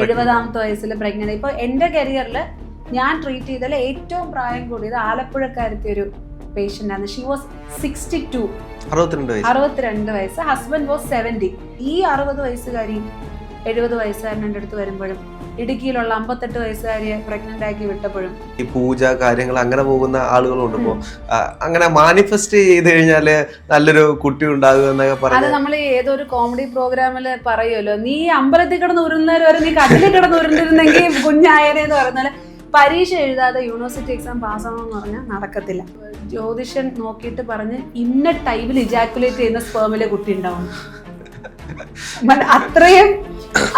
70ാമത്തെ വയസ്സിൽ പ്രഗ്നന്റ്. ഇപ്പൊ എന്റെ കരിയറിൽ ഞാൻ ട്രീറ്റ് ചെയ്തതിൽ ഏറ്റവും പ്രായം കൂടിയത് ആലപ്പുഴക്കാരത്തെ ഒരു പേഷ്യന്റ് ആണ്. ഷീ വാസ് 62, 62 വയസ്സ്. Husband was 70. ഈ 60 വയസ്സുകാരിയും 70 വയസ്സുകാരൻ്റെ അടുത്ത് വരുമ്പോഴും ഇടുക്കിയിലുള്ള 58 വയസ്സുകാരിയെ പ്രഗ്നന്റ് ആക്കി വിട്ടപ്പോഴും ഈ പൂജ കാര്യങ്ങൾ അങ്ങനെ പോകുന്ന ആളുകളുണ്ട്. ഇപ്പോ അങ്ങനെ മാനിഫെസ്റ്റ് ചെയ്ത് കഴിഞ്ഞാല് നല്ലൊരു കുട്ടി ഉണ്ടാകുക എന്നൊക്കെ പറഞ്ഞു. അത് നമ്മൾ ഏതൊരു കോമഡി പ്രോഗ്രാമില് പറയുമല്ലോ, നീ അമ്പലത്തിൽ കിടന്ന് ഉരുന്നവര് വരെ നീ കട്ടിലിൽ കിടന്ന് ഉരുണ്ടിരുന്നെങ്കിൽ കുഞ്ഞായനെ എന്ന് പറയുന്നത്. പരീക്ഷ എഴുതാതെ യൂണിവേഴ്സിറ്റി എക്സാം പാസ്സാവണമെന്ന് പറഞ്ഞാൽ നടക്കത്തില്ല. ജ്യോതിഷൻ നോക്കിയിട്ട് പറഞ്ഞ് ഇന്ന ടൈമിൽ ഇജാക്കുലേറ്റ് ചെയ്യുന്ന സ്പേമിലെ കുട്ടി ഉണ്ടാവും. അത്രയും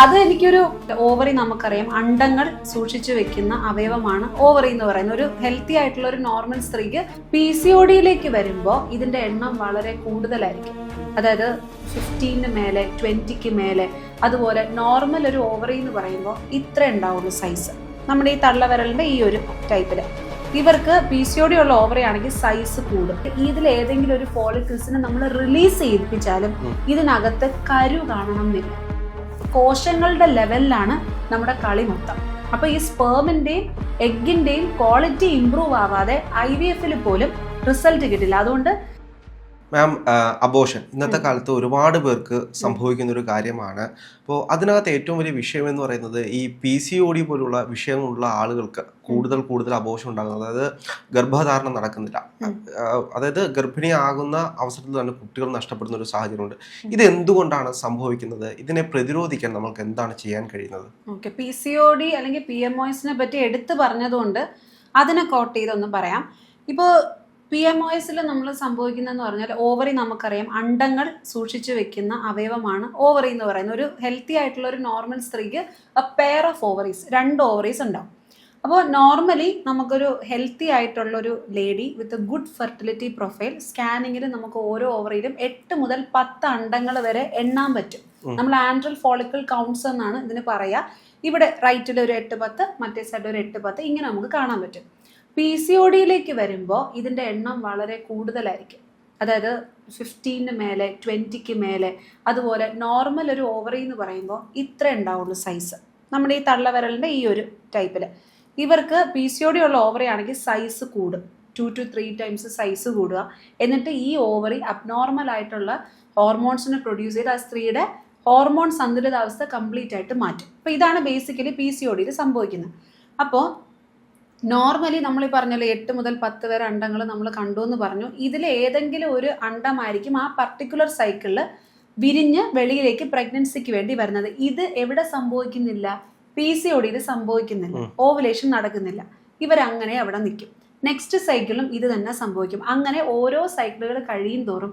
അത് എനിക്കൊരു ഓവറി നമുക്കറിയാം, അണ്ടങ്ങൾ സൂക്ഷിച്ചു വെക്കുന്ന അവയവമാണ് ഓവറി എന്ന് പറയുന്നത്. ഒരു ഹെൽത്തി ആയിട്ടുള്ള ഒരു നോർമൽ സ്ത്രീക്ക് PCODയിലേക്ക് വരുമ്പോൾ ഇതിന്റെ എണ്ണം വളരെ കൂടുതലായിരിക്കും. അതായത് 15 മേലെ, 20 മേലെ. അതുപോലെ നോർമൽ ഒരു ഓവറി എന്ന് പറയുമ്പോൾ ഇത്ര ഉണ്ടാവുള്ളൂ സൈസ്. നമ്മുടെ ഈ തള്ളവിരലിന്റെ ഈ ഒരു ടൈപ്പില്. ഇവർക്ക് PCOD ഉള്ള ഓവറി ആണെങ്കിൽ സൈസ് കൂടും. ഇതിൽ ഏതെങ്കിലും ഒരു ഫോളിക്കിൾസിനെ നമ്മൾ റിലീസ് ചെയ്യിപ്പിച്ചാലും ഇതിനകത്ത് കരു കാണണം എന്നില്ല. കോശങ്ങളുടെ ലെവലിലാണ് നമ്മുടെ കളി മൊത്തം. അപ്പൊ ഈ സ്പേമിന്റെയും എഗ്ഗിന്റെയും ക്വാളിറ്റി ഇംപ്രൂവ് ആവാതെ IVF-ൽ പോലും റിസൾട്ട് കിട്ടില്ല. അതുകൊണ്ട് മാം, അബോർഷൻ ഇന്നത്തെ കാലത്ത് ഒരുപാട് പേർക്ക് സംഭവിക്കുന്ന ഒരു കാര്യമാണ്. അപ്പോൾ അതിനകത്ത് ഏറ്റവും വലിയ വിഷയം എന്ന് പറയുന്നത് ഈ PCOD പോലുള്ള വിഷയങ്ങളുള്ള ആളുകൾക്ക് കൂടുതൽ അബോർഷൻ ഉണ്ടാകുന്നത്. അതായത് ഗർഭധാരണം നടക്കുന്നില്ല. അതായത് ഗർഭിണിയാകുന്ന അവസരത്തിൽ തന്നെ കുട്ടികൾ നഷ്ടപ്പെടുന്ന ഒരു സാഹചര്യമുണ്ട്. ഇത് എന്തുകൊണ്ടാണ് സംഭവിക്കുന്നത്? ഇതിനെ പ്രതിരോധിക്കാൻ നമുക്ക് എന്താണ് ചെയ്യാൻ കഴിയുന്നത്? PCOD അല്ലെങ്കിൽ PMOSനെ പറ്റി എടുത്തു പറഞ്ഞതുകൊണ്ട് അതിനെ കോട്ട് ചെയ്തൊന്ന് പറയാം. ഇപ്പോൾ PMOSൽ നമ്മൾ സംഭവിക്കുന്നതെന്ന് പറഞ്ഞാൽ, ഓവറി നമുക്കറിയാം അണ്ടങ്ങൾ സൂക്ഷിച്ചു വെക്കുന്ന അവയവമാണ് ഓവറി എന്ന് പറയുന്നത്. ഒരു ഹെൽത്തി ആയിട്ടുള്ള ഒരു നോർമൽ സ്ത്രീക്ക് പെയർ ഓഫ് ഓവറീസ്, 2 ഓവറീസ് ഉണ്ടാവും. അപ്പോൾ നോർമലി നമുക്കൊരു ഹെൽത്തി ആയിട്ടുള്ള ഒരു lady with good fertility profile സ്കാനിങ്ങിൽ നമുക്ക് ഓരോ ഓവറിയിലും 8 മുതൽ 10 അണ്ടങ്ങൾ വരെ എണ്ണാൻ പറ്റും. നമ്മൾ ആൻഡ്രൽ ഫോളിക്കിൾ കൗണ്ട്സ് എന്നാണ് ഇതിന് പറയുക. ഇവിടെ റൈറ്റിൽ ഒരു 8-10, മറ്റേ സൈഡിൽ ഒരു 8-10, ഇങ്ങനെ നമുക്ക് കാണാൻ പറ്റും. PCODയിലേക്ക് വരുമ്പോൾ ഇതിൻ്റെ എണ്ണം വളരെ കൂടുതലായിരിക്കും. അതായത് 15 മേലെ, 20 മേലെ. അതുപോലെ നോർമൽ ഒരു ഓവറി എന്ന് പറയുമ്പോൾ ഇത്ര ഉണ്ടാവുള്ളൂ സൈസ്. നമ്മുടെ ഈ തള്ളവിരലിൻ്റെ ഈ ഒരു ടൈപ്പിൽ. ഇവർക്ക് PCOD ഉള്ള ഓവറി ആണെങ്കിൽ സൈസ് കൂടും, 2 to 3 ടൈംസ് സൈസ് കൂടുക. എന്നിട്ട് ഈ ഓവറി അബ്നോർമൽ ആയിട്ടുള്ള ഹോർമോൺസിനെ പ്രൊഡ്യൂസ് ചെയ്ത് ആ സ്ത്രീയുടെ ഹോർമോൺ സന്തുലിതാവസ്ഥ കംപ്ലീറ്റ് ആയിട്ട് മാറ്റും. അപ്പോൾ ഇതാണ് ബേസിക്കലി PCODയിൽ സംഭവിക്കുന്നത്. അപ്പോൾ നോർമലി നമ്മൾ ഈ പറഞ്ഞല്ലോ 8 മുതൽ 10 വരെ അണ്ടങ്ങൾ നമ്മൾ കണ്ടു എന്ന് പറഞ്ഞു. ഇതിൽ ഏതെങ്കിലും ഒരു അണ്ടമായിരിക്കും ആ പർട്ടിക്കുലർ സൈക്കിളിൽ വിരിഞ്ഞ് വെളിയിലേക്ക് പ്രഗ്നൻസിക്ക് വേണ്ടി വരുന്നത്. ഇത് എവിടെ സംഭവിക്കുന്നില്ല? PCODയിൽ സംഭവിക്കുന്നില്ല. ഓവുലേഷൻ നടക്കുന്നില്ല. ഇവരങ്ങനെ അവിടെ നിൽക്കും. നെക്സ്റ്റ് സൈക്കിളും ഇത് തന്നെ സംഭവിക്കും. അങ്ങനെ ഓരോ സൈക്കിളുകൾ കഴിയും തോറും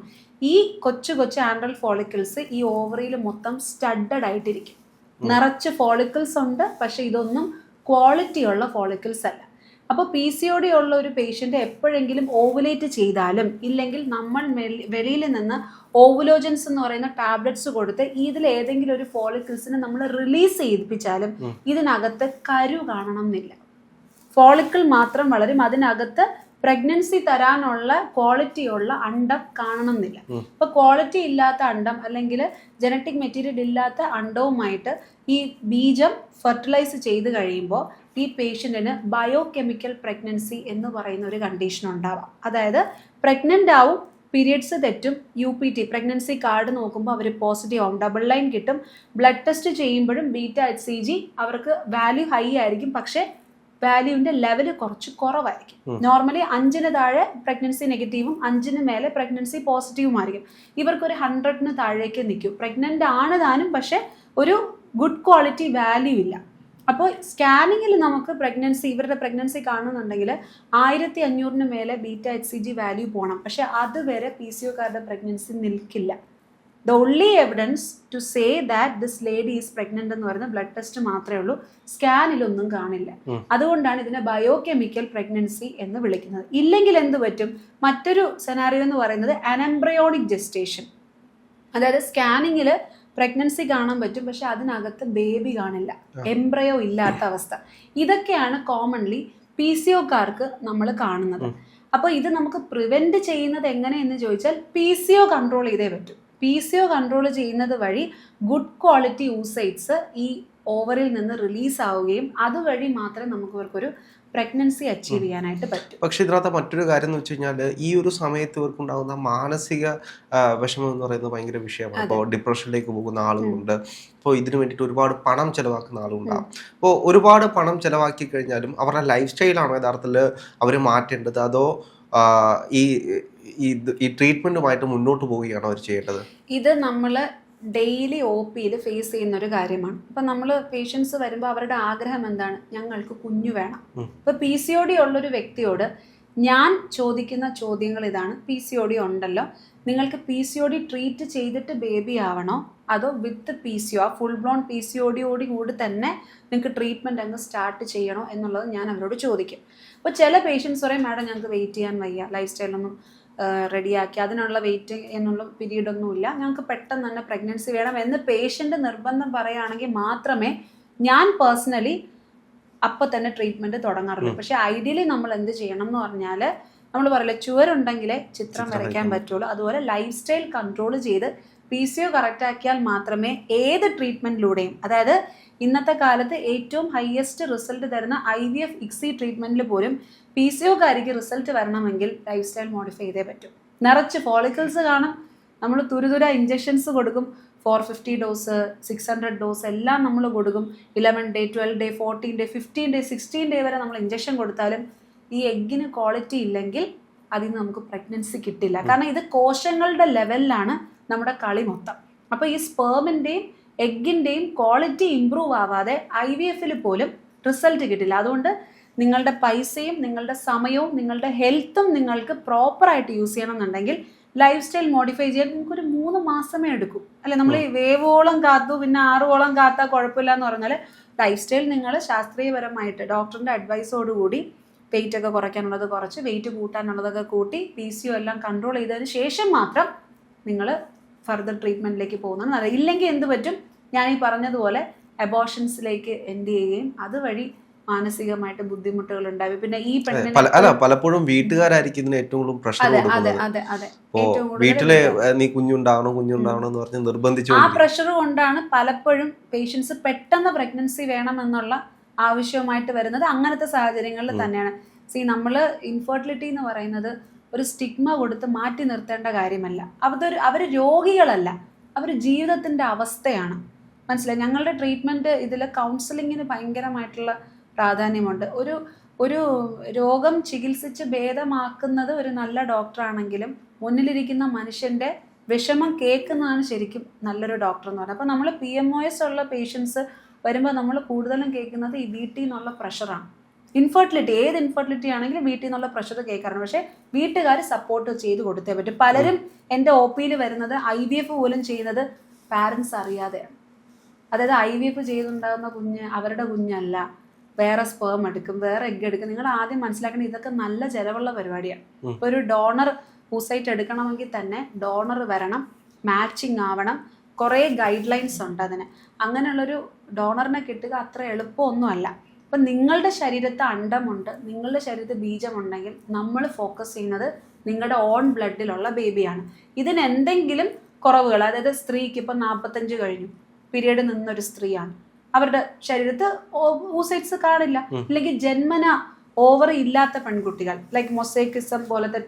ഈ കൊച്ചു ആൻഡ്രൽ ഫോളിക്കിൾസ് ഈ ഓവറിയിൽ മൊത്തം സ്റ്റഡഡ് ആയിട്ടിരിക്കും. നിറച്ച് ഫോളിക്കിൾസ് ഉണ്ട്, പക്ഷെ ഇതൊന്നും ക്വാളിറ്റി ഉള്ള ഫോളിക്കിൾസ് അല്ല. അപ്പോൾ PCOD ഉള്ള ഒരു പേഷ്യൻ്റ് എപ്പോഴെങ്കിലും ഓവുലേറ്റ് ചെയ്താലും ഇല്ലെങ്കിൽ നമ്മൾ വെളിയിൽ നിന്ന് ഓവുലോജൻസ് എന്ന് പറയുന്ന ടാബ്ലറ്റ്സ് കൊടുത്ത് ഇതിൽ ഏതെങ്കിലും ഒരു ഫോളിക്കിൾസിനെ നമ്മൾ റിലീസ് ചെയ്യിപ്പിച്ചാലും ഇതിനകത്ത് കരു കാണണം എന്നില്ല. ഫോളിക്കിൾ മാത്രം വളരും. അതിനകത്ത് പ്രഗ്നൻസി തരാനുള്ള ക്വാളിറ്റി ഉള്ള അണ്ടം കാണണം എന്നില്ല. അപ്പൊ ക്വാളിറ്റി ഇല്ലാത്ത അണ്ടം അല്ലെങ്കിൽ ജനറ്റിക് മെറ്റീരിയൽ ഇല്ലാത്ത അണ്ടവുമായിട്ട് ഈ ബീജം ഫെർട്ടിലൈസ് ചെയ്ത് കഴിയുമ്പോൾ ഈ പേഷ്യൻറ്റിന് ബയോകെമിക്കൽ പ്രഗ്നൻസി എന്ന് പറയുന്ന ഒരു കണ്ടീഷൻ ഉണ്ടാവാം. അതായത് പ്രഗ്നൻ്റ് ആവും, പീരിയഡ്സ് തെറ്റും, UPT പ്രഗ്നൻസി കാർഡ് നോക്കുമ്പോൾ അവർ പോസിറ്റീവ് ആവും, ഡബിൾ ലൈൻ കിട്ടും. ബ്ലഡ് ടെസ്റ്റ് ചെയ്യുമ്പോഴും β-HCG അവർക്ക് വാല്യൂ ഹൈ ആയിരിക്കും, പക്ഷേ വാല്യൂവിൻ്റെ ലെവൽ കുറച്ച് കുറവായിരിക്കും. നോർമലി 5-ന് താഴെ പ്രഗ്നൻസി നെഗറ്റീവും 5-ന് മേലെ പ്രഗ്നൻസി പോസിറ്റീവും ആയിരിക്കും. ഇവർക്കൊരു 100-ന് താഴേക്ക് നിൽക്കും. പ്രഗ്നൻ്റ് ആണ് താനും, പക്ഷെ ഒരു ഗുഡ് ക്വാളിറ്റി വാല്യൂ ഇല്ല. അപ്പോൾ സ്കാനിങ്ങിൽ നമുക്ക് ഇവരുടെ പ്രഗ്നൻസി കാണുന്നുണ്ടെങ്കിൽ 1500-ന് മേലെ β-HCG വാല്യൂ പോകണം. പക്ഷെ അതുവരെ PCOക്കാരുടെ പ്രഗ്നൻസി നിൽക്കില്ല. The only evidence to say that this lady is pregnant എന്ന് പറയുന്ന ബ്ലഡ് ടെസ്റ്റ് മാത്രമേ ഉള്ളൂ. സ്കാനിലൊന്നും കാണില്ല. അതുകൊണ്ടാണ് ഇതിനെ ബയോകെമിക്കൽ പ്രഗ്നൻസി എന്ന് വിളിക്കുന്നത്. ഇല്ലെങ്കിൽ എന്ത് പറ്റും? മറ്റൊരു സെനാറിയോ എന്ന് പറയുന്നത് അനംബ്രയോണിക് ജെസ്റ്റേഷൻ. അതായത് സ്കാനിങ്ങിൽ പ്രഗ്നൻസി കാണാൻ പറ്റും, പക്ഷെ അതിനകത്ത് ബേബി കാണില്ല, എംബ്രയോ ഇല്ലാത്ത അവസ്ഥ. ഇതൊക്കെയാണ് കോമൺലി PCOക്കാർക്ക് നമ്മൾ കാണുന്നത്. അപ്പോൾ ഇത് നമുക്ക് പ്രിവെന്റ് ചെയ്യുന്നത് എങ്ങനെയെന്ന് ചോദിച്ചാൽ PCO കൺട്രോൾ ചെയ്തേ പറ്റും. PCO കൺട്രോൾ ചെയ്യുന്നത് വഴി ഗുഡ് ക്വാളിറ്റി ഊസൈറ്റ്സ് ഈ ഓവറിൽ നിന്ന് റിലീസ് ആവുകയും അതുവഴി മാത്രമേ നമുക്ക് ഇവർക്കൊരു പ്രഗ്നൻസി അച്ചീവ് ചെയ്യാനായിട്ട് പറ്റും. പക്ഷെ ഇതിനകത്ത് മറ്റൊരു കാര്യം എന്ന് വെച്ച് കഴിഞ്ഞാൽ ഈ ഒരു സമയത്ത് ഇവർക്കുണ്ടാകുന്ന മാനസിക വിഷമം എന്ന് പറയുന്നത് ഭയങ്കര വിഷയമാണ്. ഇപ്പോൾ ഡിപ്രഷനിലേക്ക് പോകുന്ന ആളുകളുണ്ട്, ഇപ്പോൾ ഇതിനു വേണ്ടിയിട്ട് ഒരുപാട് പണം ചെലവാക്കുന്ന ആളുകളുണ്ടാകും. അപ്പോൾ ഒരുപാട് പണം ചെലവാക്കി കഴിഞ്ഞാലും അവരുടെ ലൈഫ് സ്റ്റൈലാണോ യഥാർത്ഥത്തിൽ അവർ മാറ്റേണ്ടത്, അതോ ഈ ട്രീറ്റ്മെന്റുമായിട്ട് മുന്നോട്ട് പോവുകയാണോ അവർ ചെയ്യേണ്ടത്? ഇത് നമ്മൾ ഡെയിലി ഒ പിയിൽ ഫേസ് ചെയ്യുന്ന ഒരു കാര്യമാണ്. ഇപ്പം നമ്മൾ പേഷ്യൻസ് വരുമ്പോൾ അവരുടെ ആഗ്രഹം എന്താണ്? ഞങ്ങൾക്ക് കുഞ്ഞു വേണം. ഇപ്പം PCOD ഉള്ളൊരു വ്യക്തിയോട് ഞാൻ ചോദിക്കുന്ന ചോദ്യങ്ങൾ ഇതാണ്. PCOD ഉണ്ടല്ലോ, നിങ്ങൾക്ക് PCOD ട്രീറ്റ് ചെയ്തിട്ട് ബേബി ആവണോ, അതോ വിത്ത് PCO ഫുൾ ബ്ലോൺ PCOD കൂടി തന്നെ നിങ്ങൾക്ക് ട്രീറ്റ്മെൻറ്റ് അങ്ങ് സ്റ്റാർട്ട് ചെയ്യണോ എന്നുള്ളത് ഞാൻ അവരോട് ചോദിക്കും. അപ്പോൾ ചില പേഷ്യൻസ് പറയും, മാഡം ഞങ്ങൾക്ക് വെയിറ്റ് ചെയ്യാൻ വയ്യ, ലൈഫ് സ്റ്റൈലൊന്നും റെഡിയാക്കി അതിനുള്ള വെയിറ്റ് എന്നുള്ള പീരീഡൊന്നുമില്ല, ഞങ്ങൾക്ക് പെട്ടെന്ന് തന്നെ പ്രഗ്നൻസി വേണം എന്ന് പേഷ്യൻ്റ് നിർബന്ധം പറയുകയാണെങ്കിൽ മാത്രമേ ഞാൻ പേഴ്സണലി അപ്പം തന്നെ ട്രീറ്റ്മെൻറ്റ് തുടങ്ങാറുള്ളൂ. പക്ഷേ ഐഡിയലി നമ്മൾ എന്ത് ചെയ്യണം എന്ന് പറഞ്ഞാൽ, നമ്മൾ പറയില്ല ചുവരുണ്ടെങ്കിലേ ചിത്രം വരയ്ക്കാൻ പറ്റുള്ളൂ, അതുപോലെ ലൈഫ് സ്റ്റൈൽ കൺട്രോൾ ചെയ്ത് PCO കറക്റ്റ് ആക്കിയാൽ മാത്രമേ ഏത് ട്രീറ്റ്മെൻറ്റിലൂടെയും, അതായത് ഇന്നത്തെ കാലത്ത് ഏറ്റവും ഹയസ്റ്റ് റിസൾട്ട് തരുന്ന IVF ICSI ട്രീറ്റ്മെൻറ്റിൽ പോലും PCOക്കാരിക്ക് റിസൾട്ട് വരണമെങ്കിൽ ലൈഫ് സ്റ്റൈൽ മോഡിഫൈ ചെയ്തേ പറ്റും. നിറച്ച് ഫോളിക്കിൾസ് കാണും, നമ്മൾ തുരുതുര ഇഞ്ചക്ഷൻസ് കൊടുക്കും, 450 ഡോസ് 600 ഡോസ് എല്ലാം നമ്മൾ കൊടുക്കും. 11 day 12 day 14 day 15 day 16 day വരെ നമ്മൾ ഇഞ്ചക്ഷൻ കൊടുത്താലും ഈ എഗ്ഗിന് ക്വാളിറ്റി ഇല്ലെങ്കിൽ അതിൽ നിന്ന് നമുക്ക് പ്രഗ്നൻസി കിട്ടില്ല. കാരണം ഇത് കോശങ്ങളുടെ ലെവലിലാണ് നമ്മുടെ കളി മൊത്തം. അപ്പോൾ ഈ സ്പേമിൻ്റെയും എഗ്ഗിൻ്റെയും ക്വാളിറ്റി ഇമ്പ്രൂവ് ആവാതെ IVFൽ പോലും റിസൾട്ട് കിട്ടില്ല. അതുകൊണ്ട് നിങ്ങളുടെ പൈസയും നിങ്ങളുടെ സമയവും നിങ്ങളുടെ ഹെൽത്തും നിങ്ങൾക്ക് പ്രോപ്പറായിട്ട് യൂസ് ചെയ്യണമെന്നുണ്ടെങ്കിൽ ലൈഫ് സ്റ്റൈൽ മോഡിഫൈ ചെയ്യാൻ നിങ്ങൾക്കൊരു 3 മാസമേ എടുക്കും. അല്ലെ, നമ്മൾ വേവോളം കാത്തു പിന്നെ 6ഓളം കാത്താൽ കുഴപ്പമില്ല എന്ന് പറഞ്ഞാൽ ലൈഫ് സ്റ്റൈൽ നിങ്ങൾ ശാസ്ത്രീയപരമായിട്ട് ഡോക്ടറിൻ്റെ അഡ്വൈസോടുകൂടി വെയിറ്റ് ഒക്കെ കുറയ്ക്കാനുള്ളത് കുറച്ച്, വെയിറ്റ് കൂട്ടാനുള്ളതൊക്കെ കൂട്ടി PCO എല്ലാം കൺട്രോൾ ചെയ്തതിന് ശേഷം മാത്രം നിങ്ങൾ ഫർദർ ട്രീറ്റ്മെൻറ്റിലേക്ക് പോകുന്നത് നല്ലത്. ഇല്ലെങ്കിൽ എന്ത് പറ്റും, ഞാൻ ഈ പറഞ്ഞതുപോലെ അബോർഷൻസിലേക്ക് എൻഡ് ചെയ്യുകയും അതുവഴി മാനസികമായിട്ട് ബുദ്ധിമുട്ടുകൾ ഉണ്ടാവും. പിന്നെ ഈ പെണ്ണിന് പലപ്പോഴും വീട്ടുകാരായിരിക്കും ഇതിന് ഏറ്റവും കൂടുതൽ പ്രഷർ കൊടുക്കുന്നത്. വീട്ടിലെ നീ കുഞ്ഞുണ്ടാവണം എന്ന് പറഞ്ഞ് നിർബന്ധിച്ചു. ആ പ്രഷർ കൊണ്ടാണ് പലപ്പോഴും പേഷ്യൻസ് പെട്ടെന്ന് പ്രഗ്നൻസി വേണം എന്നുള്ള ആവശ്യവുമായിട്ട് വരുന്നത്. അങ്ങനത്തെ സാഹചര്യങ്ങളിൽ തന്നെയാണ്. നമ്മൾ ഇൻഫെർട്ടിലിറ്റി എന്ന് പറയുന്നത് ഒരു സ്റ്റിഗ്മ കൊടുത്ത് മാറ്റി നിർത്തേണ്ട കാര്യമല്ല. അവർ രോഗികളല്ല, അവർ ജീവിതത്തിൻ്റെ അവസ്ഥയാണ്. മനസ്സിലായി? ഞങ്ങളുടെ ട്രീറ്റ്മെൻറ്റ് ഇതിൽ കൗൺസിലിങ്ങിന് ഭയങ്കരമായിട്ടുള്ള പ്രാധാന്യമുണ്ട്. ഒരു രോഗം ചികിത്സിച്ച് ഭേദമാക്കുന്നത് ഒരു നല്ല ഡോക്ടറാണെങ്കിലും മുന്നിലിരിക്കുന്ന മനുഷ്യൻ്റെ വിഷമം കേൾക്കുന്നതാണ് ശരിക്കും നല്ലൊരു ഡോക്ടർ എന്ന് പറയുന്നത്. അപ്പോൾ നമ്മൾ PMOS ഉള്ള പേഷ്യൻസ് വരുമ്പോൾ നമ്മൾ കൂടുതലും കേൾക്കുന്നത് ഈ വീട്ടിൽ നിന്നുള്ള പ്രഷറാണ്. ഇൻഫെർട്ടിലിറ്റി, ഏത് ഇൻഫെർട്ടിലിറ്റി ആണെങ്കിലും വീട്ടിൽ നിന്നുള്ള പ്രഷർ കേൾക്കാറുണ്ട്. പക്ഷേ വീട്ടുകാർ സപ്പോർട്ട് ചെയ്ത് കൊടുത്തേ പറ്റും. പലരും എൻ്റെ OPയിൽ വരുന്നത് IVF പോലും ചെയ്യുന്നത് പാരൻസ് അറിയാതെയാണ്. അതായത് IVF ചെയ്തുണ്ടാകുന്ന കുഞ്ഞ് അവരുടെ കുഞ്ഞല്ല, വേറെ സ്പേം എടുക്കും, വേറെ എഗ്ഗ് എടുക്കും. നിങ്ങൾ ആദ്യം മനസ്സിലാക്കണം, ഇതൊക്കെ നല്ല ചിലവുള്ള പരിപാടിയാണ്. ഇപ്പോൾ ഒരു ഡോണർ പൂസൈറ്റ് എടുക്കണമെങ്കിൽ തന്നെ ഡോണർ വരണം, മാച്ചിങ് ആവണം, കുറേ ഗൈഡ് ലൈൻസ് ഉണ്ട് അതിന്. അങ്ങനെയുള്ളൊരു ഡോണറിനെ കിട്ടുക അത്ര എളുപ്പമൊന്നുമല്ല. അപ്പം നിങ്ങളുടെ ശരീരത്ത് അണ്ടമുണ്ട്, നിങ്ങളുടെ ശരീരത്തിൽ ബീജമുണ്ടെങ്കിൽ നമ്മൾ ഫോക്കസ് ചെയ്യുന്നത് നിങ്ങളുടെ ഓൺ ബ്ലഡിലുള്ള ബേബിയാണ്. ഇതിന് എന്തെങ്കിലും കുറവുകൾ, അതായത് സ്ത്രീക്ക് ഇപ്പം 45 കഴിഞ്ഞു, പീരീഡ് നിന്നൊരു സ്ത്രീയാണ്, അവരുടെ ശരീരത്ത് oocytes കാണില്ല. അല്ലെങ്കിൽ ജന്മന ഓവർ ഇല്ലാത്ത പെൺകുട്ടികൾ, ലൈക്ക് മൊസൈക്കിസം പോലത്തെ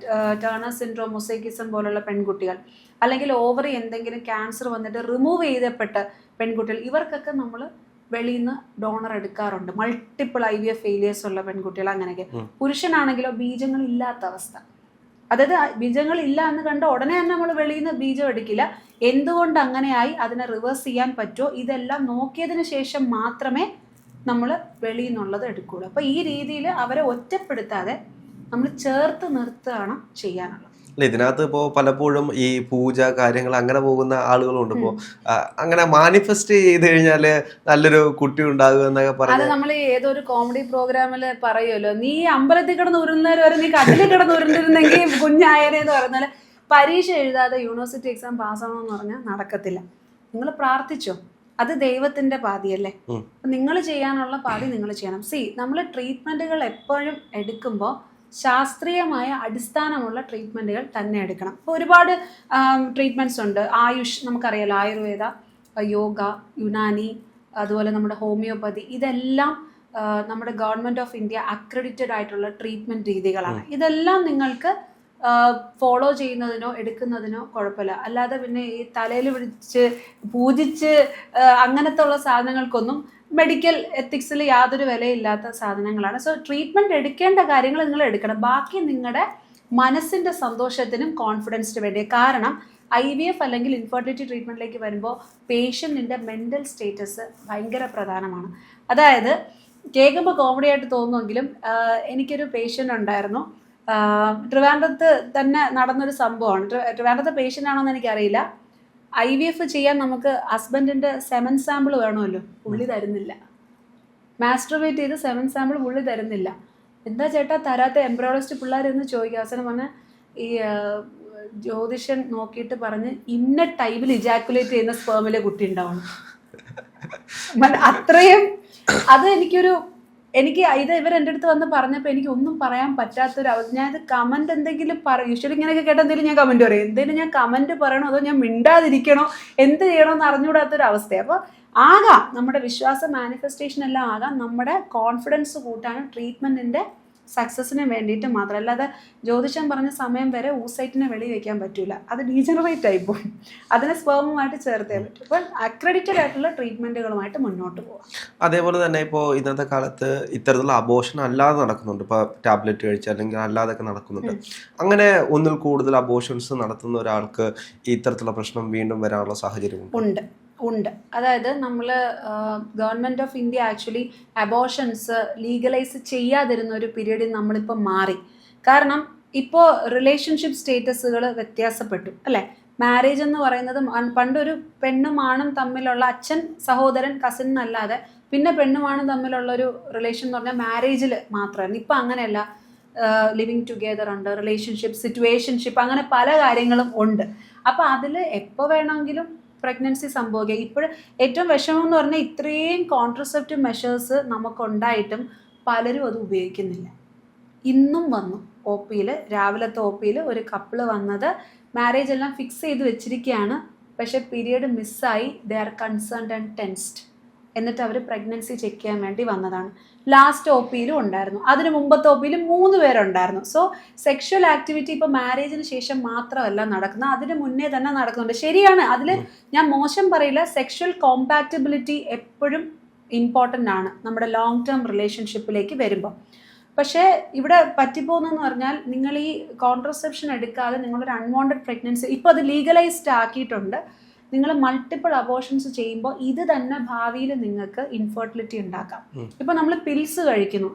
ടേണർ സിൻഡ്രോം, മൊസൈക്കിസം പോലുള്ള പെൺകുട്ടികൾ, അല്ലെങ്കിൽ ഓവറി എന്തെങ്കിലും ക്യാൻസർ വന്നിട്ട് റിമൂവ് ചെയ്തപ്പെട്ട പെൺകുട്ടികൾ, ഇവർക്കൊക്കെ നമ്മൾ വെളിയിൽ നിന്ന് ഡോണർ എടുക്കാറുണ്ട്. മൾട്ടിപ്പിൾ IVF ഫെയിലിയേഴ്സ് ഉള്ള പെൺകുട്ടികൾ, അങ്ങനെയൊക്കെ. പുരുഷനാണെങ്കിലോ ബീജങ്ങൾ ഇല്ലാത്ത അവസ്ഥ, അതായത് ബീജങ്ങൾ ഇല്ല എന്ന് കണ്ട ഉടനെ തന്നെ നമ്മൾ വെളിയിൽ നിന്ന് ബീജം എടുക്കില്ല. എന്തുകൊണ്ട് അങ്ങനെയായി, അതിനെ റിവേഴ്സ് ചെയ്യാൻ പറ്റുമോ, ഇതെല്ലാം നോക്കിയതിന് ശേഷം മാത്രമേ നമ്മൾ വെളിയിൽ നിന്നുള്ളത് എടുക്കുകയുള്ളൂ. അപ്പോൾ ഈ രീതിയിൽ അവരെ ഒറ്റപ്പെടുത്താതെ നമ്മൾ ചേർത്ത് നിർത്തുകയാണ് ചെയ്യാനുള്ളത്. ഇതിനകത്ത് ഇപ്പോൾ പലപ്പോഴും ഈ പൂജ കാര്യങ്ങൾ അങ്ങനെ പോകുന്ന ആളുകളുണ്ട്. ഇപ്പോൾ അങ്ങനെ മാനിഫെസ്റ്റ് ചെയ്ത് കഴിഞ്ഞാൽ നല്ലൊരു കുട്ടി ഉണ്ടാകുക എന്നൊക്കെ പറഞ്ഞു. അത് നമ്മൾ ഏതൊരു കോമഡി പ്രോഗ്രാമിൽ പറയുമല്ലോ, നീ അമ്പലത്തിൽ കിടന്ന് ഉരുന്നേരം വരെ നീ കട്ടിലിൽ കിടന്ന് ഉരുണ്ടിരുന്നെങ്കിൽ കുഞ്ഞായനെന്ന് പറഞ്ഞാൽ പരീക്ഷ എഴുതാതെ യൂണിവേഴ്സിറ്റി എക്സാം പാസ്സാവണമെന്ന് പറഞ്ഞാൽ നടക്കത്തില്ല. നിങ്ങൾ പ്രാർത്ഥിച്ചോ, അത് ദൈവത്തിന്റെ പാതിയല്ലേ. നിങ്ങൾ ചെയ്യാനുള്ള പാതി നിങ്ങൾ ചെയ്യണം. നമ്മൾ ട്രീറ്റ്മെന്റുകൾ എപ്പോഴും എടുക്കുമ്പോൾ ശാസ്ത്രീയമായ അടിസ്ഥാനമുള്ള ട്രീറ്റ്മെൻറ്റുകൾ തന്നെ എടുക്കണം. ഇപ്പോൾ ഒരുപാട് ട്രീറ്റ്മെൻറ്റ്സ് ഉണ്ട്. ആയുഷ് നമുക്കറിയാലോ, ആയുർവേദ, യോഗ, യുനാനി, അതുപോലെ നമ്മുടെ ഹോമിയോപ്പതി, ഇതെല്ലാം നമ്മുടെ ഗവൺമെൻറ് ഓഫ് ഇന്ത്യ അക്രഡിറ്റഡ് ആയിട്ടുള്ള ട്രീറ്റ്മെൻറ്റ് രീതികളാണ്. ഇതെല്ലാം നിങ്ങൾക്ക് ഫോളോ ചെയ്യുന്നതിനോ എടുക്കുന്നതിനോ കുഴപ്പമില്ല. അല്ലാതെ പിന്നെ ഈ തലയിൽ പിടിച്ച് പൂജിച്ച് അങ്ങനത്തെ ഉള്ള സാധനങ്ങൾക്കൊന്നും മെഡിക്കൽ എത്തിക്സിൽ യാതൊരു വിലയില്ലാത്ത സാധനങ്ങളാണ്. സോ ട്രീറ്റ്മെൻറ്റ് എടുക്കേണ്ട കാര്യങ്ങൾ നിങ്ങൾ എടുക്കണം. ബാക്കി നിങ്ങളുടെ മനസ്സിൻ്റെ സന്തോഷത്തിനും കോൺഫിഡൻസിന് വേണ്ടി. കാരണം IVF അല്ലെങ്കിൽ ഇൻഫെർട്ടിലിറ്റി ട്രീറ്റ്മെൻറ്റിലേക്ക് വരുമ്പോൾ പേഷ്യൻറ്റിൻ്റെ മെൻ്റൽ സ്റ്റേറ്റസ് ഭയങ്കര പ്രധാനമാണ്. അതായത് കേൾക്കുമ്പോൾ കോമഡി ആയിട്ട് തോന്നുമെങ്കിലും എനിക്കൊരു പേഷ്യൻ്റ് ഉണ്ടായിരുന്നു. ട്രിവാൻഡ്രത്ത് തന്നെ നടന്നൊരു സംഭവമാണ്. ട്രിവാൻഡ്രത്തെ പേഷ്യൻ്റ് ആണോന്ന് എനിക്കറിയില്ല. IVF ചെയ്യാൻ നമുക്ക് ഹസ്ബൻഡിൻ്റെ സെമൻ സാമ്പിൾ വേണമല്ലോ, പുള്ളി തരുന്നില്ല. മാസ്റ്റർബേറ്റ് ചെയ്ത് സെമൻ സാമ്പിൾ പുള്ളി തരുന്നില്ല. എന്താ ചേട്ടാ തരാത്ത? എംബ്രോയിഡറിസ്റ്റ് പിള്ളേരെന്ന് ചോദിക്കുക. അവസാനം പറഞ്ഞ് ഈ ജ്യോതിഷൻ നോക്കിയിട്ട് പറഞ്ഞ് ഇന്ന ടൈമിൽ ഇജാക്കുലേറ്റ് ചെയ്യുന്ന സ്പേമിലെ കുട്ടി ഉണ്ടാവണം. അത്രയും അത് എനിക്ക് ഇത് ഇവരെൻ്റെ അടുത്ത് വന്ന് പറഞ്ഞപ്പോൾ എനിക്ക് ഒന്നും പറയാൻ പറ്റാത്തൊരു അവസ്ഥ. ഞാനത് കമൻറ്റ് എന്തെങ്കിലും യൂഷ്വലി ഇങ്ങനെയൊക്കെ കേട്ടാൽ എന്തെങ്കിലും ഞാൻ കമൻറ്റ് പറയും. എന്തെങ്കിലും ഞാൻ കമൻറ്റ് പറയണോ അതോ ഞാൻ മിണ്ടാതിരിക്കണോ എന്ത് ചെയ്യണോ എന്ന് അറിഞ്ഞുകൂടാത്തൊരു അവസ്ഥയാണ്. അപ്പോൾ ആകാം നമ്മുടെ വിശ്വാസ മാനിഫെസ്റ്റേഷൻ എല്ലാം ആകാം നമ്മുടെ കോൺഫിഡൻസ് കൂട്ടാനും ട്രീറ്റ്മെൻറ്റിൻ്റെ സക്സസിന് വേണ്ടിയിട്ട് മാത്രം. അല്ലാതെ ജ്യോതിഷം പറഞ്ഞ സമയം വരെ ഊസൈറ്റിനെ വെളി വയ്ക്കാൻ പറ്റൂല. അത് ഡീജനറേറ്റ് ആയിപ്പോകും. അതിനെ സ്പേമുമായിട്ട് ചേർത്തേ പറ്റും. അപ്പോൾ അക്രഡിറ്റഡ് ആയിട്ടുള്ള ട്രീറ്റ്മെൻറ്റുകളുമായിട്ട് മുന്നോട്ട് പോകാം. അതേപോലെ തന്നെ ഇപ്പോൾ ഇന്നത്തെ കാലത്ത് ഇത്തരത്തിലുള്ള അബോർഷൻ അല്ലാതെ നടക്കുന്നുണ്ട്. ഇപ്പോൾ ടാബ്ലറ്റ് കഴിച്ച് അല്ലെങ്കിൽ അല്ലാതൊക്കെ നടക്കുന്നുണ്ട്. അങ്ങനെ ഒന്നിൽ കൂടുതൽ അബോർഷൻസ് നടത്തുന്ന ഒരാൾക്ക് ഇത്തരത്തിലുള്ള പ്രശ്നം വീണ്ടും വരാനുള്ള സാഹചര്യം ഉണ്ട്. അതായത് നമ്മൾ government of India actually abortions legalise ചെയ്യാതിരുന്ന ഒരു പീരീഡിൽ നമ്മളിപ്പോൾ മാറി. കാരണം ഇപ്പോൾ റിലേഷൻഷിപ്പ് സ്റ്റേറ്റസുകൾ വ്യത്യാസപ്പെട്ടു അല്ലേ? മാരേജ് എന്ന് പറയുന്നത് പണ്ടൊരു പെണ്ണും ആണും തമ്മിലുള്ള അച്ഛൻ സഹോദരൻ കസിൻ എന്നല്ലാതെ പിന്നെ പെണ്ണും ആണും തമ്മിലുള്ള ഒരു റിലേഷൻ എന്ന് പറഞ്ഞാൽ മാരേജിൽ മാത്രമായിരുന്നു. ഇപ്പം അങ്ങനെയല്ല. ലിവിങ് ടുഗെദർ ഉണ്ട്, റിലേഷൻഷിപ്പ്, സിറ്റുവേഷൻഷിപ്പ്, അങ്ങനെ പല കാര്യങ്ങളും ഉണ്ട്. അപ്പോൾ അതിൽ എപ്പോൾ വേണമെങ്കിലും പ്രഗ്നൻസി സംഭവിക്കുക. ഇപ്പോഴും ഏറ്റവും വിഷമം എന്ന് പറഞ്ഞാൽ ഇത്രയും കോൺട്രസെപ്റ്റീവ് മെഷേഴ്സ് നമുക്കുണ്ടായിട്ടും പലരും അത് ഉപയോഗിക്കുന്നില്ല. ഇന്നും വന്നു OPയിൽ, രാവിലത്തെ OPയിൽ ഒരു കപ്പിള് വന്നത് മാരേജ് എല്ലാം ഫിക്സ് ചെയ്ത് വെച്ചിരിക്കുകയാണ്. പക്ഷേ പീരിയഡ് മിസ്സായി. They are concerned and tensed. എന്നിട്ട് അവർ പ്രഗ്നൻസി ചെക്ക് ചെയ്യാൻ വേണ്ടി വന്നതാണ്. ലാസ്റ്റ് OPയിലും ഉണ്ടായിരുന്നു. അതിന് മുമ്പത്തെ OPയിലും 3 പേരുണ്ടായിരുന്നു. സോ സെക്ഷൽ ആക്ടിവിറ്റി ഇപ്പോൾ മാരേജിന് ശേഷം മാത്രമല്ല നടക്കുന്നത്, അതിന് മുന്നേ തന്നെ നടക്കുന്നുണ്ട്. ശരിയാണ്, അതിൽ ഞാൻ മോശം പറയില്ല. സെക്ഷൽ കോമ്പാറ്റബിലിറ്റി എപ്പോഴും ഇമ്പോർട്ടൻ്റ് ആണ് നമ്മുടെ ലോങ് ടേം റിലേഷൻഷിപ്പിലേക്ക് വരുമ്പോൾ. പക്ഷേ ഇവിടെ പറ്റിപ്പോകുന്നതെന്ന് പറഞ്ഞാൽ നിങ്ങൾ ഈ കോൺട്രസെപ്ഷൻ എടുക്കാതെ നിങ്ങളൊരു അൺവാണ്ടഡ് പ്രഗ്നൻസി ഇപ്പോൾ അത് ലീഗലൈസ്ഡ് ആക്കിയിട്ടുണ്ട്. നിങ്ങൾ മൾട്ടിപ്പിൾ അബോർഷൻസ് ചെയ്യുമ്പോൾ ഇത് തന്നെ ഭാവിയിൽ നിങ്ങൾക്ക് ഇൻഫെർട്ടിലിറ്റി ഉണ്ടാക്കാം. ഇപ്പോൾ നമ്മൾ പിൽസ് കഴിക്കുന്നു,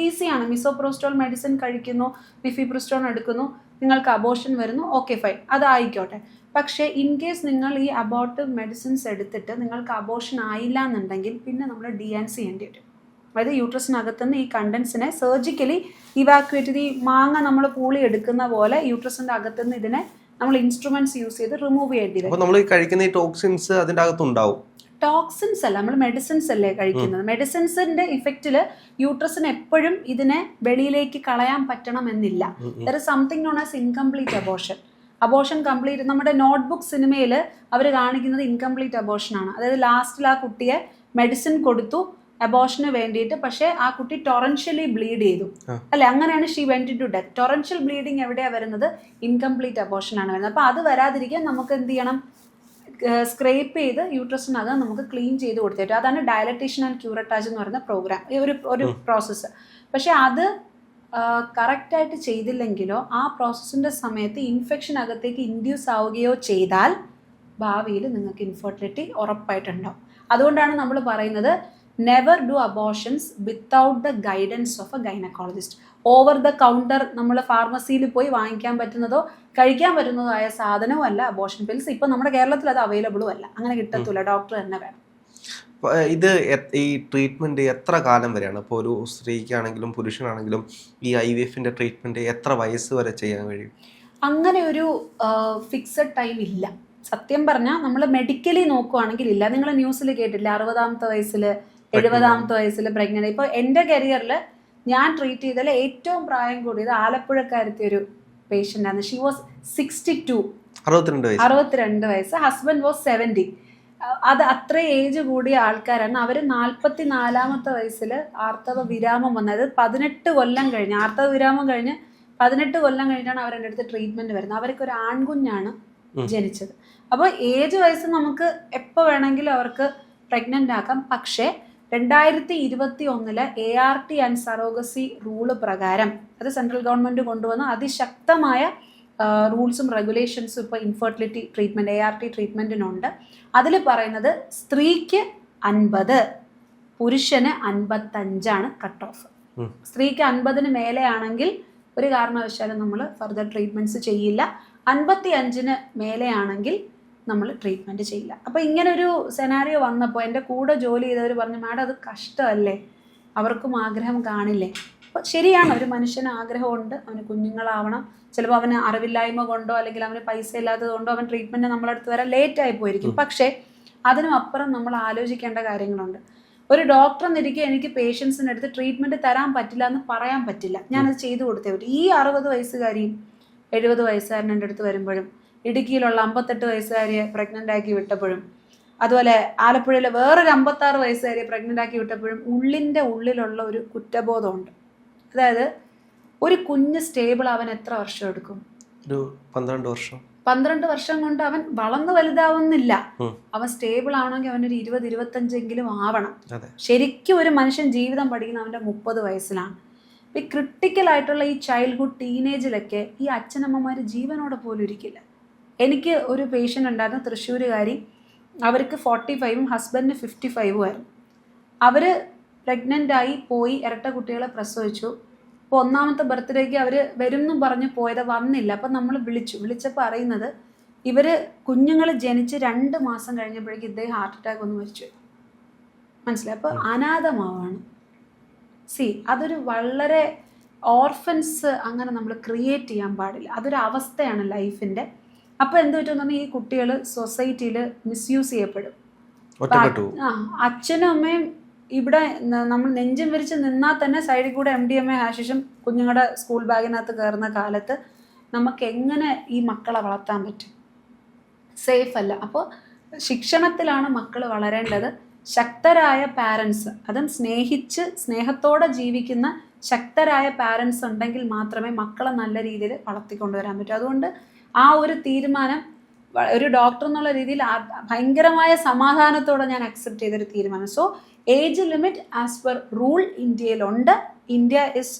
ഈസിയാണ്. മിസോപ്രോസ്റ്റോൾ മെഡിസിൻ കഴിക്കുന്നു, മിഫിപ്രിസ്റ്റോൺ എടുക്കുന്നു, നിങ്ങൾക്ക് അബോർഷൻ വരുന്നു, ഓക്കെ ഫൈൻ, അതായിക്കോട്ടെ. പക്ഷേ ഇൻ കേസ് നിങ്ങൾ ഈ അബോർട്ടീവ് മെഡിസിൻസ് എടുത്തിട്ട് നിങ്ങൾക്ക് അബോർഷൻ ആയില്ല എന്നുണ്ടെങ്കിൽ പിന്നെ നമ്മൾ DNC ചെയ്യേണ്ടി വരും. അതായത് യൂട്രസിനകത്തുനിന്ന് ഈ കണ്ടൻസിനെ സർജിക്കലി ഇവാക്യുവേറ്റ് ചെയ്ത്, ഈ മാങ്ങ നമ്മൾ പൂളി എടുക്കുന്ന പോലെ യൂട്രസിൻ്റെ അകത്തുനിന്ന് ഇതിനെ നമ്മൾ ഇൻസ്ട്രുമെന്റ്സ് യൂസ് ചെയ്ത് റിമൂവ് ചെയ്യേണ്ടി വരും. നമ്മൾ കഴിക്കുന്ന ഈ ടോക്സിൻസ് അതിൻ്റെ അകത്തുണ്ടാവും. ടോക്സിൻസ് അല്ല, നമ്മൾ മെഡിസിൻസ് അല്ലേ കഴിക്കുന്നത്. മെഡിസിൻസിന്റെ ഇഫക്റ്റിൽ യൂട്രസിന് എപ്പോഴും ഇതിനെ വെളിയിലേക്ക് കളയാൻ പറ്റണമെന്നില്ല. There is something known as incomplete abortion. Abortion complete, നമ്മുടെ നോട്ട്ബുക്ക് സിനിമയിൽ അവർ കാണിക്കുന്നത് ഇൻകംപ്ലീറ്റ് അബോർഷനാണ്. അതായത് ലാസ്റ്റിൽ ആ കുട്ടിയെ മെഡിസിൻ കൊടുത്തു അബോർഷന് വേണ്ടിയിട്ട്, പക്ഷേ ആ കുട്ടി ടൊറൻഷ്യലി ബ്ലീഡ് ചെയ്തു അല്ലെ? അങ്ങനെയാണ് she went to death. Torrential bleeding എവിടെയാണ് വരുന്നത്? ഇൻകംപ്ലീറ്റ് അബോർഷൻ ആണ് വരുന്നത്. അപ്പോൾ അത് വരാതിരിക്കാൻ നമുക്ക് എന്ത് ചെയ്യണം? സ്ക്രേപ്പ് ചെയ്ത് യൂട്രസിനകം നമുക്ക് ക്ലീൻ ചെയ്ത് കൊടുത്തിട്ട്, അതാണ് ഡയലറ്റേഷൻ ആൻഡ് ക്യൂററ്റാജ് എന്ന് പറയുന്ന പ്രോഗ്രാം, ഒരു പ്രോസസ്സ്. പക്ഷെ അത് കറക്റ്റായിട്ട് ചെയ്തില്ലെങ്കിലോ ആ പ്രോസസ്സിൻ്റെ സമയത്ത് ഇൻഫെക്ഷൻ അകത്തേക്ക് ഇൻഡ്യൂസ് ആവുകയോ ചെയ്താൽ ഭാവിയിൽ നിങ്ങൾക്ക് ഇൻഫെർട്ടിലിറ്റി ഉറപ്പായിട്ടുണ്ടാവും. അതുകൊണ്ടാണ് നമ്മൾ പറയുന്നത് never do abortions without the guidance of A gynaecologist. Over the counter നമ്മൾ ഫാർമസിയിൽ പോയി വാങ്ങിക്കാൻ പറ്റുന്നതോ കഴിക്കാൻ പറ്റുന്നതോ ആയ സാധനവും അല്ല അബോർഷൻ പിൽസ്. ഇപ്പം നമ്മുടെ കേരളത്തിൽ അത് അവൈലബിളും അല്ല, അങ്ങനെ കിട്ടത്തില്ല, ഡോക്ടർ തന്നെ വേണം. ഇത് ഈ ട്രീറ്റ്മെൻറ്റ് എത്ര കാലം വരെയാണ്? ഇപ്പോൾ ഒരു സ്ത്രീക്കാണെങ്കിലും പുരുഷനാണെങ്കിലും ഈ IVFൻ്റെ ട്രീറ്റ്മെൻറ്റ് എത്ര വയസ്സ് വരെ ചെയ്യാൻ കഴിയും? അങ്ങനെ ഒരു ഫിക്സഡ് ടൈം ഇല്ല. സത്യം പറഞ്ഞാൽ നമ്മൾ മെഡിക്കലി നോക്കുവാണെങ്കിൽ ഇല്ല. നിങ്ങൾ ന്യൂസിൽ കേട്ടില്ല 60ാമത്തെ വയസ്സിൽ 70ാമത്തെ വയസ്സിൽ പ്രഗ്നന്റ്. ഇപ്പോൾ എൻ്റെ കരിയറിൽ ഞാൻ ട്രീറ്റ് ചെയ്തതിൽ ഏറ്റവും പ്രായം കൂടിയത് ആലപ്പുഴക്കാരത്തെ ഒരു പേഷ്യൻ്റ് ആണ്. ഷീ വാസ് 62 വയസ്സ്. Husband was 70. അത് അത്ര ഏജ് കൂടിയ ആൾക്കാരാണ്. അവർ 44-ാമത്തെ വയസ്സിൽ ആർത്തവ വിരാമം വന്നത്. 18 കൊല്ലം കഴിഞ്ഞ് ആർത്തവ വിരാമം കഴിഞ്ഞ് 18 കൊല്ലം കഴിഞ്ഞാണ് അവർ എൻ്റെ അടുത്ത് ട്രീറ്റ്മെന്റ് വരുന്നത്. അവർക്ക് ഒരു ആൺകുഞ്ഞാണ് ജനിച്ചത്. അപ്പോൾ ഏജ് വയസ്സ് നമുക്ക് എപ്പോൾ വേണമെങ്കിലും അവർക്ക് പ്രഗ്നന്റ് ആക്കാം. പക്ഷേ 2021 ART ആൻഡ് സറോഗസി റൂള് പ്രകാരം, അത് സെൻട്രൽ ഗവൺമെന്റ് കൊണ്ടുവന്ന അതിശക്തമായ റൂൾസും റെഗുലേഷൻസും ഇപ്പോൾ ഇൻഫെർട്ടിലിറ്റി ട്രീറ്റ്മെന്റ് ART ട്രീറ്റ്മെന്റിനുണ്ട്. അതിൽ പറയുന്നത് സ്ത്രീക്ക് 50, പുരുഷന് 55 കട്ട് ഓഫ്. സ്ത്രീക്ക് 50 മേലെ ആണെങ്കിൽ ഒരു കാരണവശാലും നമ്മൾ ഫർദർ ട്രീറ്റ്മെന്റ്സ് ചെയ്യില്ല. 55 മേലെ ആണെങ്കിൽ നമ്മൾ ട്രീറ്റ്മെന്റ് ചെയ്യില്ല. അപ്പോൾ ഇങ്ങനെ ഒരു സെനാരിയോ വന്നപ്പോൾ എൻ്റെ കൂടെ ജോലി ചെയ്തവർ പറഞ്ഞു, മാഡം അത് കഷ്ടമല്ലേ, അവർക്കും ആഗ്രഹം കാണില്ലേ? അപ്പോൾ ശരിയാണ്, ഒരു മനുഷ്യന് ആഗ്രഹമുണ്ട്, അവന് കുഞ്ഞുങ്ങളാവണം. ചിലപ്പോൾ അവന് അറിവില്ലായ്മ കൊണ്ടോ അല്ലെങ്കിൽ അവന് പൈസ ഇല്ലാത്തത് കൊണ്ടോ അവൻ ട്രീറ്റ്മെന്റ് നമ്മളടുത്ത് വരാൻ ലേറ്റായി പോയിരിക്കും. പക്ഷേ അതിനും അപ്പുറം നമ്മൾ ആലോചിക്കേണ്ട കാര്യങ്ങളുണ്ട്. ഒരു ഡോക്ടർ എന്നിരിക്കെ എനിക്ക് പേഷ്യൻസിൻ്റെ അടുത്ത് ട്രീറ്റ്മെന്റ് തരാൻ പറ്റില്ല എന്ന് പറയാൻ പറ്റില്ല. ഞാനത് ചെയ്തു കൊടുത്തേ പറ്റും. ഈ 60 വയസ്സുകാരിയും 70 വയസ്സുകാരൻ എൻ്റെ അടുത്ത് വരുമ്പോഴും, ഇടുക്കിയിലുള്ള 58 വയസ്സുകാരിയെ പ്രഗ്നന്റ് ആക്കി വിട്ടപ്പോഴും, അതുപോലെ ആലപ്പുഴയിലെ വേറൊരു 56 വയസ്സുകാരിയെ പ്രഗ്നന്റ് ആക്കി വിട്ടപ്പോഴും ഉള്ളിലുള്ള ഒരു കുറ്റബോധമുണ്ട്. അതായത് ഒരു കുഞ്ഞ് സ്റ്റേബിൾ അവൻ എത്ര വർഷം എടുക്കും? ഒരു 12 വർഷം. 12 വർഷം കൊണ്ട് അവൻ വളർന്നു വലുതാവുന്നില്ല. അവൻ സ്റ്റേബിൾ ആവണമെങ്കിൽ അവനൊരു 20-25 ആവണം. ശരിക്കും ഒരു മനുഷ്യൻ ജീവിതം പഠിക്കുന്ന അവൻ്റെ 30 വയസ്സിലാണ്. ഈ ക്രിട്ടിക്കൽ ആയിട്ടുള്ള ഈ ചൈൽഡ്ഹുഡ് ടീനേജിലൊക്കെ ഈ അച്ഛനമ്മമാർ ജീവനോടെ പോലും ഇരിക്കില്ല. എനിക്ക് ഒരു പേഷ്യൻ്റ് ഉണ്ടായിരുന്നു, തൃശ്ശൂരുകാരി. അവർക്ക് 45ഉം ഹസ്ബൻഡിന് 55ഉം ആയിരുന്നു. അവർ പ്രഗ്നൻ്റായി പോയി, ഇരട്ട കുട്ടികളെ പ്രസവിച്ചു. അപ്പോൾ 1ാമത്തെ ബർത്ത്ഡേക്ക് അവർ വരും എന്നും പറഞ്ഞ് പോയത്, വന്നില്ല. അപ്പം നമ്മൾ വിളിച്ചപ്പോൾ അറിയുന്നത് ഇവർ കുഞ്ഞുങ്ങൾ ജനിച്ച് 2 മാസം കഴിഞ്ഞപ്പോഴേക്കും ഇദ്ദേഹം ഹാർട്ട് അറ്റാക്ക് ഒന്ന് മരിച്ചു. മനസ്സിലായി? അപ്പോൾ അനാഥമാവാണ്. അതൊരു വളരെ ഓർഫൻസ് അങ്ങനെ നമ്മൾ ക്രിയേറ്റ് ചെയ്യാൻ പാടില്ല. അതൊരു അവസ്ഥയാണ് ലൈഫിൻ്റെ. അപ്പോൾ എന്ത് പറ്റുമെന്ന് പറഞ്ഞാൽ ഈ കുട്ടികൾ സൊസൈറ്റിയിൽ മിസ്യൂസ് ചെയ്യപ്പെടും. അച്ഛനും അമ്മയും ഇവിടെ നമ്മൾ നെഞ്ചും വിരിച്ച് നിന്നാൽ തന്നെ സൈഡിൽ കൂടെ MDMA ഹാഷിഷും കുഞ്ഞുങ്ങളുടെ സ്കൂൾ ബാഗിനകത്ത് കയറുന്ന കാലത്ത് നമുക്ക് എങ്ങനെ ഈ മക്കളെ വളർത്താൻ പറ്റും? സേഫ് അല്ല. അപ്പോൾ ശിക്ഷണത്തിലാണ് മക്കൾ വളരേണ്ടത്. ശക്തരായ പാരൻസ്, അതും സ്നേഹത്തോടെ ജീവിക്കുന്ന ശക്തരായ പാരൻസ് ഉണ്ടെങ്കിൽ മാത്രമേ മക്കളെ നല്ല രീതിയിൽ വളർത്തിക്കൊണ്ടുവരാൻ പറ്റൂ. അതുകൊണ്ട് ആ ഒരു തീരുമാനം ഒരു ഡോക്ടർ എന്നുള്ള രീതിയിൽ ഭയങ്കരമായ സമാധാനത്തോടെ ഞാൻ അക്സെപ്റ്റ് ചെയ്തൊരു തീരുമാനം. So age limit as per rule ഇന്ത്യയിലുണ്ട്. India is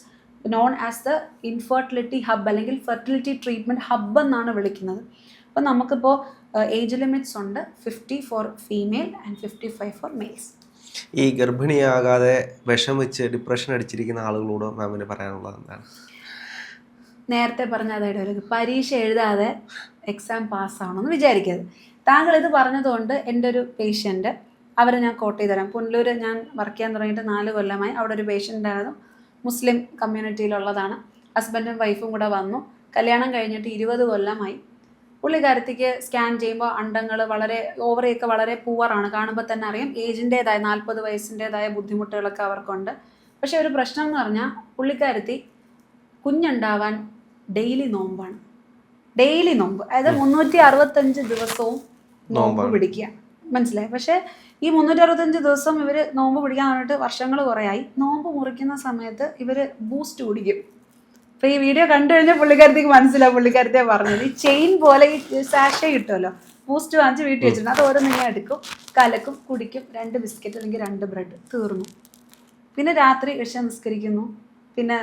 known as the infertility hub അല്ലെങ്കിൽ ഫെർട്ടിലിറ്റി ട്രീറ്റ്മെൻറ്റ് ഹബ് എന്നാണ് വിളിക്കുന്നത്. അപ്പോൾ നമുക്കിപ്പോൾ ഏജ് ലിമിറ്റ്സ് ഉണ്ട്. 50 for female and 55 for males. ഈ ഗർഭിണിയാകാതെ വിഷം വെച്ച് ഡിപ്രഷൻ അടിച്ചിരിക്കുന്ന ആളുകളോട് മാമിന് പറയാനുള്ളത് എന്താണ്? നേരത്തെ പറഞ്ഞ അതായത് പരീക്ഷ എഴുതാതെ എക്സാം പാസ്സാവണമെന്ന് വിചാരിക്കരുത്. താങ്കൾ ഇത് പറഞ്ഞതുകൊണ്ട് എൻ്റെ ഒരു പേഷ്യൻ്റ്, അവരെ ഞാൻ കോട്ട് ചെയ്ത് തരാം. പുനലൂർ ഞാൻ വർക്ക് ചെയ്യാൻ തുടങ്ങിയിട്ട് 4 കൊല്ലമായി. അവിടെ ഒരു പേഷ്യൻ്റ് ആയിരുന്നു, മുസ്ലിം കമ്മ്യൂണിറ്റിയിലുള്ളതാണ്. ഹസ്ബൻഡും വൈഫും കൂടെ വന്നു. കല്യാണം കഴിഞ്ഞിട്ട് 20 കൊല്ലമായി. പുള്ളിക്കാരത്തിക്ക് സ്കാൻ ചെയ്യുമ്പോൾ അണ്ടങ്ങൾ വളരെ ഓവറിയൊക്കെ വളരെ പൂവറാണ്. കാണുമ്പോൾ തന്നെ അറിയാം ഏജിൻ്റേതായ 40 വയസ്സിൻ്റേതായ ബുദ്ധിമുട്ടുകളൊക്കെ അവർക്കുണ്ട്. പക്ഷേ ഒരു പ്രശ്നം എന്ന് പറഞ്ഞാൽ പുള്ളിക്കാരത്തി കുഞ്ഞുണ്ടാവാൻ ഡെയിലി നോമ്പാണ്. ഡെയിലി നോമ്പ്, അതായത് 365 ദിവസവും നോമ്പ് പിടിക്കുക. മനസ്സിലായി? പക്ഷേ ഈ 365 ദിവസം ഇവർ നോമ്പ് പിടിക്കാൻ പറഞ്ഞിട്ട് വർഷങ്ങൾ കുറേയായി. നോമ്പ് മുറിക്കുന്ന സമയത്ത് ഇവർ ബൂസ്റ്റ് കുടിക്കും. അപ്പോൾ ഈ വീഡിയോ കണ്ടു കഴിഞ്ഞാൽ പുള്ളിക്കാരത്തേക്ക് മനസ്സിലാവും, പുള്ളിക്കാരത്തെ പറഞ്ഞത് ഈ ചെയിൻ പോലെ ഈ സാഷേ കിട്ടുമല്ലോ, ബൂസ്റ്റ് വാങ്ങിച്ച് വീട്ടിൽ വെച്ചിട്ടുണ്ട്. അത് ഓരോ നിങ്ങൾ എടുക്കും, കലക്കും, കുടിക്കും. 2 ബിസ്ക്കറ്റ് അല്ലെങ്കിൽ 2 ബ്രെഡ്, തീർന്നു. പിന്നെ രാത്രി ഇശ നിസ്കരിക്കുന്നു. പിന്നെ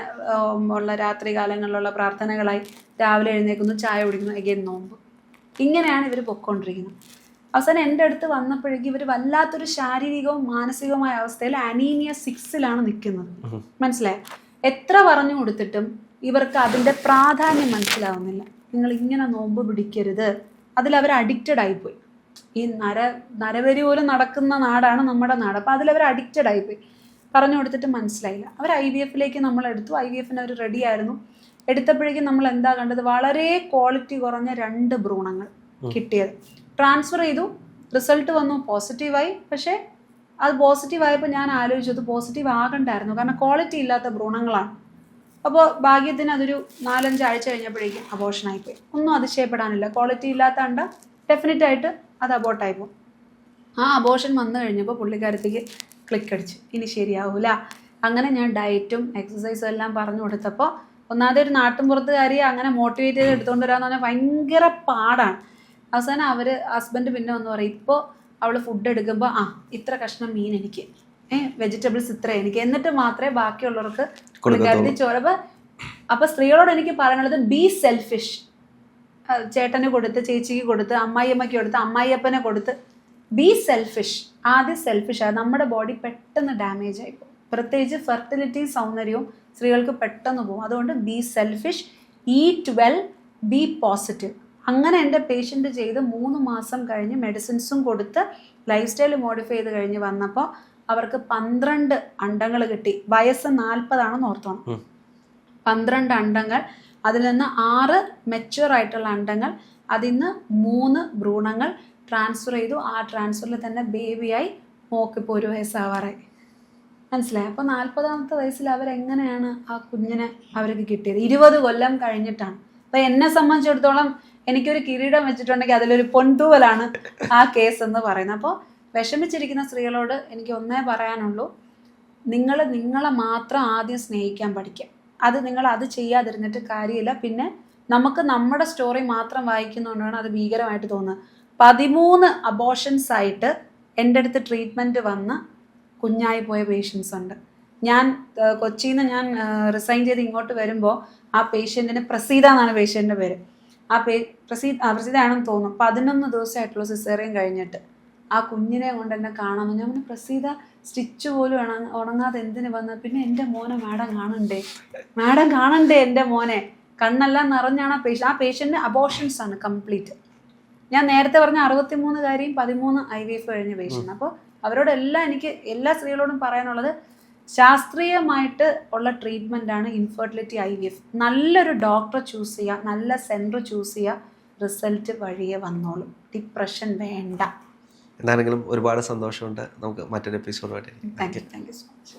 ഉള്ള രാത്രി കാലങ്ങളിലുള്ള പ്രാർത്ഥനകളായി രാവിലെ എഴുന്നേക്കുന്നു, ചായ കുടിക്കുന്നു, എഗെയിൻ നോമ്പ്. ഇങ്ങനെയാണ് ഇവർ പൊയ്ക്കൊണ്ടിരിക്കുന്നത്. അവസാനം എൻ്റെ അടുത്ത് വന്നപ്പോഴേക്കും ഇവർ വല്ലാത്തൊരു ശാരീരികവും മാനസികവുമായ അവസ്ഥയിൽ അനീമിയ 6ലാണ് നിൽക്കുന്നത്. മനസ്സിലായോ? എത്ര പറഞ്ഞു കൊടുത്തിട്ടും ഇവർക്ക് അതിൻ്റെ പ്രാധാന്യം മനസ്സിലാവുന്നില്ല. നിങ്ങൾ ഇങ്ങനെ നോമ്പ് പിടിക്കരുത്. അതിലവർ അഡിക്റ്റഡ് ആയിപ്പോയി. ഈ നരവരി പോലും നടക്കുന്ന നാടാണ് നമ്മുടെ നാട്. അപ്പോൾ അതിലവർ അഡിക്റ്റഡ് ആയിപ്പോയി. പറഞ്ഞു കൊടുത്തിട്ട് മനസ്സിലായില്ല. അവർ IVFലേക്ക് നമ്മളെടുത്തു. IVFന് അവർ റെഡി ആയിരുന്നു. എടുത്തപ്പോഴേക്കും നമ്മൾ എന്താ കണ്ടത്? വളരെ ക്വാളിറ്റി കുറഞ്ഞ 2 ഭ്രൂണങ്ങൾ കിട്ടിയത്. ട്രാൻസ്ഫർ ചെയ്തു, റിസൾട്ട് വന്നു, പോസിറ്റീവായി. പക്ഷേ അത് പോസിറ്റീവായപ്പോൾ ഞാൻ ആലോചിച്ചു അത് പോസിറ്റീവ് ആകണ്ടായിരുന്നു, കാരണം ക്വാളിറ്റി ഇല്ലാത്ത ഭ്രൂണങ്ങളാണ്. അപ്പോൾ ഭാഗ്യത്തിന് അതൊരു 4-5 ആഴ്ച കഴിഞ്ഞപ്പോഴേക്കും അബോർഷനായിപ്പോയി. ഒന്നും അതിശയപ്പെടാനില്ല. ക്വാളിറ്റി ഇല്ലാത്ത അണ്ട ഡെഫിനറ്റായിട്ട് അത് അബോർട്ടായിപ്പോകും. ആ അബോഷൻ വന്നു കഴിഞ്ഞപ്പോൾ പുള്ളിക്കാരത്തേക്ക് ക്ലിക്ക് അടിച്ചു, ഇനി ശരിയാവൂല. അങ്ങനെ ഞാൻ ഡയറ്റും എക്സസൈസും എല്ലാം പറഞ്ഞു കൊടുത്തപ്പോൾ ഒന്നാമത് ഒരു നാട്ടിൻപുറത്തുകാരിയെ അങ്ങനെ മോട്ടിവേറ്റ് ചെയ്ത് എടുത്തുകൊണ്ട് വരാമെന്ന് പറഞ്ഞാൽ ഭയങ്കര പാടാണ്. അവസാനം ഹസ്ബൻഡ് പിന്നെ ഒന്ന് പറയും, ഇപ്പോൾ അവൾ ഫുഡ് എടുക്കുമ്പോൾ ഇത്ര കഷ്ണം മീൻ എനിക്ക്, വെജിറ്റബിൾസ് ഇത്ര എനിക്ക്, എന്നിട്ട് മാത്രമേ ബാക്കിയുള്ളവർക്ക് പുള്ളിക്കാരത്തി ചോരപ്പോൾ. അപ്പോൾ സ്ത്രീകളോട് എനിക്ക് പറയാനുള്ളത്, ബി സെൽഫിഷ്. ചേട്ടന് കൊടുത്ത്, ചേച്ചിക്ക് കൊടുത്ത്, അമ്മായിയമ്മയ്ക്ക് കൊടുത്ത്, അമ്മായിയപ്പനെ കൊടുത്ത്, ബി സെൽഫിഷ്. ആദ്യം സെൽഫിഷാണ്. നമ്മുടെ ബോഡി പെട്ടെന്ന് ഡാമേജ് ആയി പോകും. പ്രത്യേകിച്ച് ഫെർട്ടിലിറ്റി സൗന്ദര്യവും സ്ത്രീകൾക്ക് പെട്ടെന്ന് പോകും. അതുകൊണ്ട് B selfish, eat well, B positive. അങ്ങനെ എൻ്റെ പേഷ്യൻ്റ് ചെയ്ത് 3 മാസം കഴിഞ്ഞ് മെഡിസിൻസും കൊടുത്ത് ലൈഫ് സ്റ്റൈൽ മോഡിഫൈ ചെയ്ത് കഴിഞ്ഞ് വന്നപ്പോൾ അവർക്ക് 12 അണ്ടങ്ങൾ കിട്ടി. വയസ്സ് 40 ഓർത്തോണം. 12 അണ്ടങ്ങൾ, അതിൽ നിന്ന് 6 മെച്യൂർ ആയിട്ടുള്ള അണ്ടങ്ങൾ, അതിൽ നിന്ന് 3 ഭ്രൂണങ്ങൾ ട്രാൻസ്ഫർ ചെയ്തു. ആ ട്രാൻസ്ഫറിൽ തന്നെ ബേബിയായി മോക്കിപ്പോൾ 1 വയസ്സാവാറായി. മനസ്സിലായി? അപ്പോൾ 40ാമത്തെ വയസ്സിൽ അവരെങ്ങനെയാണ് ആ കുഞ്ഞിനെ അവർക്ക് കിട്ടിയത്? 20 കൊല്ലം കഴിഞ്ഞിട്ടാണ്. അപ്പോൾ എന്നെ സംബന്ധിച്ചിടത്തോളം എനിക്കൊരു കിരീടം വെച്ചിട്ടുണ്ടെങ്കിൽ അതിലൊരു പൊൻതൂവലാണ് ആ കേസ് എന്ന് പറയുന്നത്. അപ്പോൾ വിഷമിച്ചിരിക്കുന്ന സ്ത്രീകളോട് എനിക്ക് ഒന്നേ പറയാനുള്ളൂ, നിങ്ങളെ മാത്രം ആദ്യം സ്നേഹിക്കാൻ പഠിക്കുക. നിങ്ങൾ അത് ചെയ്യാതിരുന്നിട്ട് കാര്യമില്ല. പിന്നെ നമുക്ക് നമ്മുടെ സ്റ്റോറി മാത്രം വായിക്കുന്നതുകൊണ്ടാണ് അത് ഭീകരമായിട്ട് തോന്നുന്നത്. 13 അബോഷൻസ് ആയിട്ട് എൻ്റെ അടുത്ത് ട്രീറ്റ്മെൻറ്റ് വന്ന് കുഞ്ഞായി പോയ പേഷ്യൻസ് ഉണ്ട്. ഞാൻ കൊച്ചിയിൽ നിന്ന് ഞാൻ റിസൈൻ ചെയ്ത് ഇങ്ങോട്ട് വരുമ്പോൾ ആ പേഷ്യൻറ്റിന് പ്രസീത എന്നാണ് പേഷ്യൻ്റെ പേര്. ആ പ്രസീതയാണെന്ന് തോന്നുന്നു. 11 ദിവസമായിട്ടുള്ള സിസേറിയൻ കഴിഞ്ഞിട്ട് ആ കുഞ്ഞിനെ കൊണ്ട് എന്നെ കാണാമെന്ന്. ഞാൻ പറഞ്ഞു, പ്രസീത സ്റ്റിച്ച് പോലും ഉണങ്ങാതെ എന്തിനു വന്നത്? പിന്നെ എൻ്റെ മോനെ മാഡം കാണണ്ടേ എൻ്റെ മോനെ? കണ്ണെല്ലാം നിറഞ്ഞാണ് ആ പേഷ്യൻ്റ് അബോഷൻസ് ആണ് കംപ്ലീറ്റ്. ഞാൻ നേരത്തെ പറഞ്ഞ 63-കാരിയും 13 IVF കഴിഞ്ഞ പേഷ്യൻ്റ്. അപ്പോൾ അവരോടെല്ലാം എനിക്ക് എല്ലാ സ്ത്രീകളോടും പറയാനുള്ളത്, ശാസ്ത്രീയമായിട്ട് ഉള്ള ട്രീറ്റ്മെൻറ്റാണ് ഇൻഫെർട്ടിലിറ്റി IVF. നല്ലൊരു ഡോക്ടറെ ചൂസ് ചെയ്യുക, നല്ല സെൻറ്റർ ചൂസ് ചെയ്യുക, റിസൾട്ട് വഴിയെ വന്നോളും. ഡിപ്രഷൻ വേണ്ട. എന്താണെങ്കിലും ഒരുപാട് സന്തോഷമുണ്ട്. നമുക്ക് മറ്റൊരു എപ്പിസോഡുമായിട്ട് താങ്ക് യു സോ മച്ച്.